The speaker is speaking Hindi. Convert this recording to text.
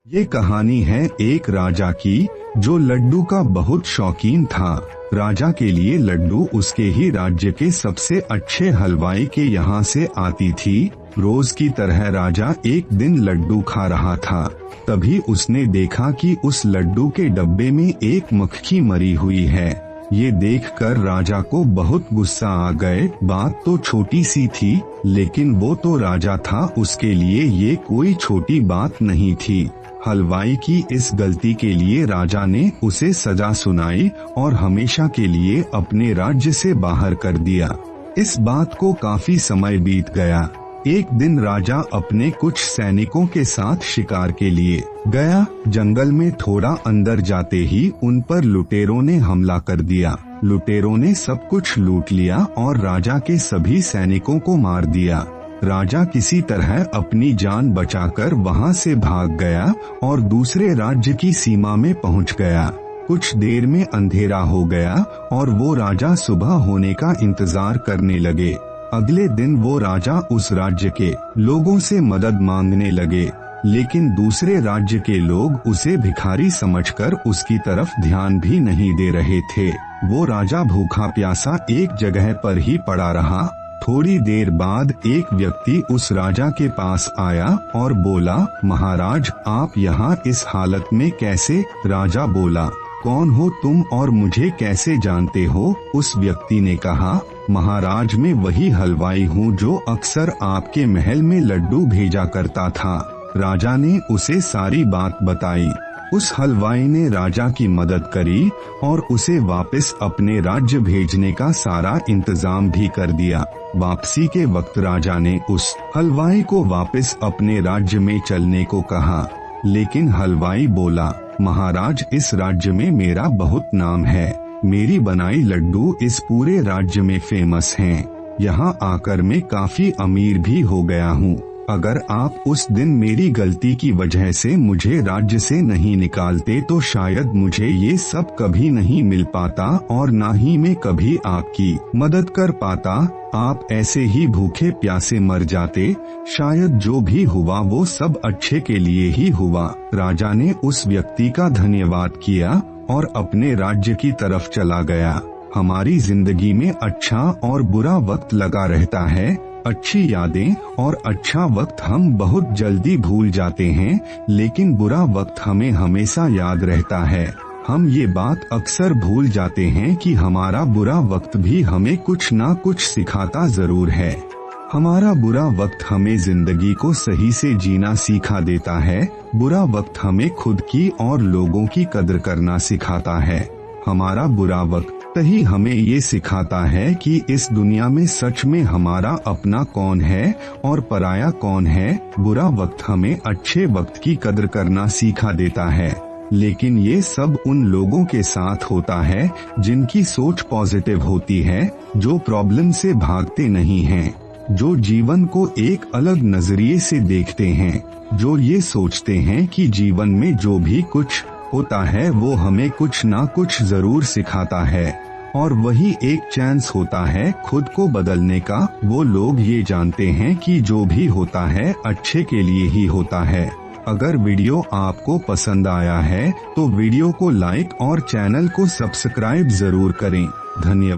ये कहानी है एक राजा की जो लड्डू का बहुत शौकीन था। राजा के लिए लड्डू उसके ही राज्य के सबसे अच्छे हलवाई के यहाँ से आती थी। रोज की तरह राजा एक दिन लड्डू खा रहा था, तभी उसने देखा कि उस लड्डू के डब्बे में एक मक्खी मरी हुई है। ये देखकर राजा को बहुत गुस्सा आ गए। बात तो छोटी सी थी, लेकिन वो तो राजा था, उसके लिए ये कोई छोटी बात नहीं थी। हलवाई की इस गलती के लिए राजा ने उसे सजा सुनाई और हमेशा के लिए अपने राज्य से बाहर कर दिया। इस बात को काफी समय बीत गया। एक दिन राजा अपने कुछ सैनिकों के साथ शिकार के लिए गया। जंगल में थोड़ा अंदर जाते ही उन पर लुटेरों ने हमला कर दिया। लुटेरों ने सब कुछ लूट लिया और राजा के सभी सैनिकों को मार दिया। राजा किसी तरह अपनी जान बचाकर वहां से भाग गया और दूसरे राज्य की सीमा में पहुंच गया। कुछ देर में अंधेरा हो गया और वो राजा सुबह होने का इंतजार करने लगे। अगले दिन वो राजा उस राज्य के लोगों से मदद मांगने लगे, लेकिन दूसरे राज्य के लोग उसे भिखारी समझकर उसकी तरफ ध्यान भी नहीं दे रहे थे। वो राजा भूखा प्यासा एक जगह पर ही पड़ा रहा। थोड़ी देर बाद एक व्यक्ति उस राजा के पास आया और बोला, महाराज आप यहाँ इस हालत में कैसे? राजा बोला, कौन हो तुम और मुझे कैसे जानते हो? उस व्यक्ति ने कहा, महाराज मैं वही हलवाई हूँ जो अक्सर आपके महल में लड्डू भेजा करता था। राजा ने उसे सारी बात बताई। उस हलवाई ने राजा की मदद करी और उसे वापस अपने राज्य भेजने का सारा इंतजाम भी कर दिया। वापसी के वक्त राजा ने उस हलवाई को वापस अपने राज्य में चलने को कहा, लेकिन हलवाई बोला, महाराज इस राज्य में मेरा बहुत नाम है। मेरी बनाई लड्डू इस पूरे राज्य में फेमस हैं। यहाँ आकर मैं काफी अमीर भी हो गया हूँ। अगर आप उस दिन मेरी गलती की वजह से मुझे राज्य से नहीं निकालते तो शायद मुझे ये सब कभी नहीं मिल पाता और ना ही मैं कभी आपकी मदद कर पाता। आप ऐसे ही भूखे प्यासे मर जाते। शायद जो भी हुआ वो सब अच्छे के लिए ही हुआ। राजा ने उस व्यक्ति का धन्यवाद किया और अपने राज्य की तरफ चला गया। हमारी जिंदगी में अच्छा और बुरा वक्त लगा रहता है। अच्छी यादें और अच्छा वक्त हम बहुत जल्दी भूल जाते हैं, लेकिन बुरा वक्त हमें हमेशा याद रहता है। हम ये बात अक्सर भूल जाते हैं कि हमारा बुरा वक्त भी हमें कुछ ना कुछ सिखाता जरूर है। हमारा बुरा वक्त हमें जिंदगी को सही से जीना सिखा देता है। बुरा वक्त हमें खुद की और लोगों की कदर करना सिखाता है। हमारा बुरा वक्त ही हमें ये सिखाता है कि इस दुनिया में सच में हमारा अपना कौन है और पराया कौन है। बुरा वक्त हमें अच्छे वक्त की कदर करना सिखा देता है, लेकिन ये सब उन लोगों के साथ होता है जिनकी सोच पॉजिटिव होती है, जो प्रॉब्लम से भागते नहीं हैं, जो जीवन को एक अलग नजरिए से देखते हैं, जो ये सोचते हैं कि जीवन में जो भी कुछ होता है वो हमें कुछ ना कुछ जरूर सिखाता है और वही एक चांस होता है खुद को बदलने का। वो लोग ये जानते हैं कि जो भी होता है अच्छे के लिए ही होता है। अगर वीडियो आपको पसंद आया है तो वीडियो को लाइक और चैनल को सब्सक्राइब जरूर करें। धन्यवाद।